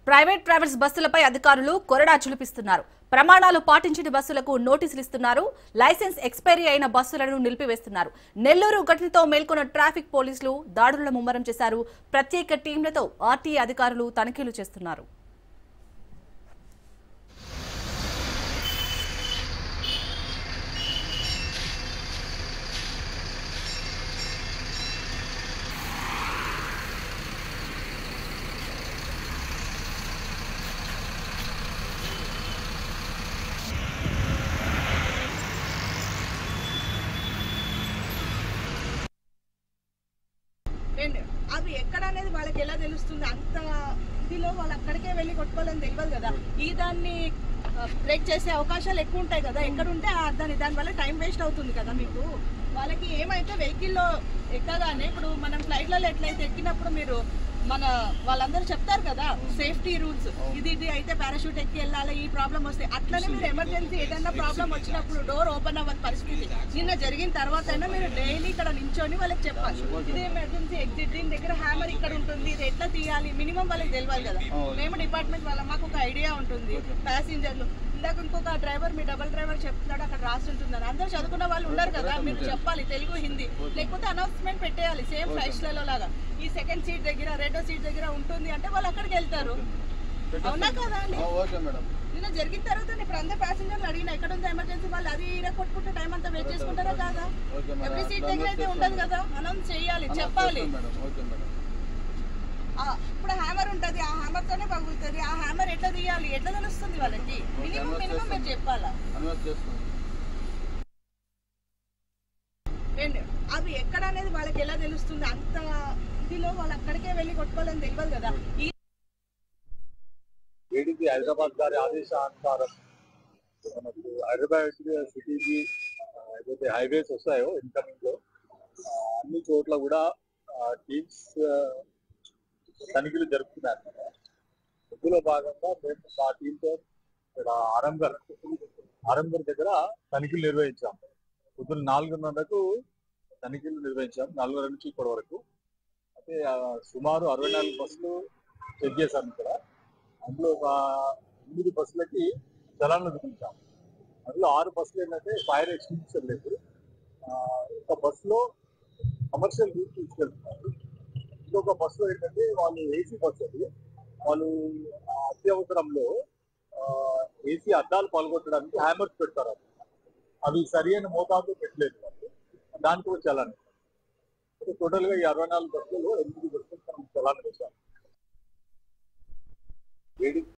Private travels బస్సులపై అధికారులు కొరడా చులిపిస్తున్నారు. ప్రమాణాలు పాటించని బస్సులకు నోటీసులు ఇస్తున్నారు. లైసెన్స్ ఎక్స్పైరీ అయిన బస్సులను నిలిపివేస్తున్నారు. నెల్లూరు ఘటనతో మేల్కొన్న ట్రాఫిక్ పోలీసులు దాడులను ముమ్మరం చేశారు. ప్రత్యేక టీంలతో ఆర్టీఏ అధికారులు తనిఖీలు చేస్తున్నారు. అవి ఎక్కడ అనేది వాళ్ళకి ఎలా తెలుస్తుంది? అంత ఇదిలో వాళ్ళు అక్కడికే వెళ్ళి కొట్టుకోవాలని తెలియదు కదా. ఈ దాన్ని బ్రేక్ చేసే అవకాశాలు ఎక్కువ ఉంటాయి కదా. ఎక్కడుంటే దానివల్ల టైం వేస్ట్ అవుతుంది కదా మీకు. వాళ్ళకి ఏమైతే వెహికల్లో ఎక్కగానే ఇప్పుడు మనం ఫ్లైట్లలో ఎట్లయితే ఎక్కినప్పుడు మీరు వాళ్ళందరూ చెప్తారు కదా సేఫ్టీ రూల్స్, ఇది అయితే పారాషూట్ ఎక్కి వెళ్ళాలి, ఈ ప్రాబ్లం వస్తే. అట్లనే మీరు ఎమర్జెన్సీ ఏదైనా ప్రాబ్లం వచ్చినప్పుడు డోర్ ఓపెన్ అవ్వని పరిస్థితి నిన్న జరిగిన తర్వాత అయినా మీరు డైలీ ఇక్కడ నించొని వాళ్ళకి చెప్పాలి. ఇది ఎమర్జెన్సీ ఎగ్జిట్, దీని దగ్గర హ్యామర్ ఇక్కడ ఉంటుంది, ఇది ఎట్లా తీయాలి మినిమం వాళ్ళకి తెలియాలి కదా. మేము డిపార్ట్మెంట్ వాళ్ళ మాకు ఒక ఐడియా ఉంటుంది. ప్యాసింజర్లు ఇందాక ఇంకొక డ్రైవర్, మీ డబుల్ డ్రైవర్ చెప్తున్నాడు అక్కడ రాసి ఉంటుందని. అందరూ చదువుకున్న వాళ్ళు ఉన్నారు కదా, మీరు చెప్పాలి తెలుగు హిందీ, లేకపోతే అనౌన్స్మెంట్ పెట్టేయాలి. సేమ్ ఫ్లైట్స్లలో లాగా ఈ సెకండ్ సీట్ దగ్గర రెండో సీట్ దగ్గర ఉంటుంది అంటే వాళ్ళు అక్కడికి వెళ్తారు. అవునా కదా అండి? నిన్న జరిగిన తర్వాత ఇప్పుడు అందరు ప్యాసింజర్లు అడిగినా ఎక్కడ ఉంది ఎమర్జెన్సీ, వాళ్ళు అది కొట్టుకుంటే టైం అంతా వెయిట్ చేసుకుంటారా కాదా? ఎవ్రీ సీట్ దగ్గర అయితే ఉండదు కదా, అనౌన్స్ చేయాలి, చెప్పాలి. ఇప్పుడు హ్యామర్ ఉంటుంది, ఆ హ్యామర్ తోనే పగులుతుంది. ఆ హ్యామర్ ఎట్లా తీయాలి, ఎట్లా తెలుస్తుంది వాళ్ళకి? మినిమం మీరు చెప్పాలా. అవి ఎక్కడ అనేది వాళ్ళకి ఎలా తెలుస్తుంది? అంత ఇదిలో వాళ్ళు అక్కడికే వెళ్ళి కొట్టుకోవాలని తెలియదు కదా. ఏడీజీ హైదరాబాద్ గారి ఆదేశానుసారం మనకు హైదరాబాద్ సిటీకి ఏదైతే హైవేస్ వస్తాయో ఇన్కమింగ్ లో అన్ని చోట్ల కూడా టీమ్స్ తనిఖీలు జరుపుతున్నారు. ఇందులో భాగంగా మేము మా టీంతో ఇక్కడ ఆరంగర్ దగ్గర తనిఖీలు నిర్వహించాం. పొద్దున్న 4:30కు తనిఖీలు నిర్వహించాం, 4:30 నుంచి ఇప్పటి వరకు. అయితే సుమారు 64 బస్సులు చెక్ చేశాం ఇక్కడ. అందులో ఒక 8 బస్సులకి చలాన్లు విధించాం. అందులో 6 బస్సులు ఏంటంటే ఫైర్ ఎక్స్టింగ్విషర్ లేదు. ఒక బస్సులో కమర్షియల్ రూట్ తీసుకెళ్తున్నారు. ఇంకొక బస్సులో ఏంటంటే వాళ్ళు ఏసీ బస్సు అది, వాళ్ళు అత్యవసరంలో ఏసీ అద్దాలు పాల్గొట్టడానికి హ్యామర్స్ పెడతారు. అవి సరి అయిన మోతాదు పెట్టలేదు వాళ్ళు, దానికి కూడా చలాన్. టోటల్ గా ఈ 64 బస్సులలో 8 బస్సులు మనం చలాన్ వేశాం.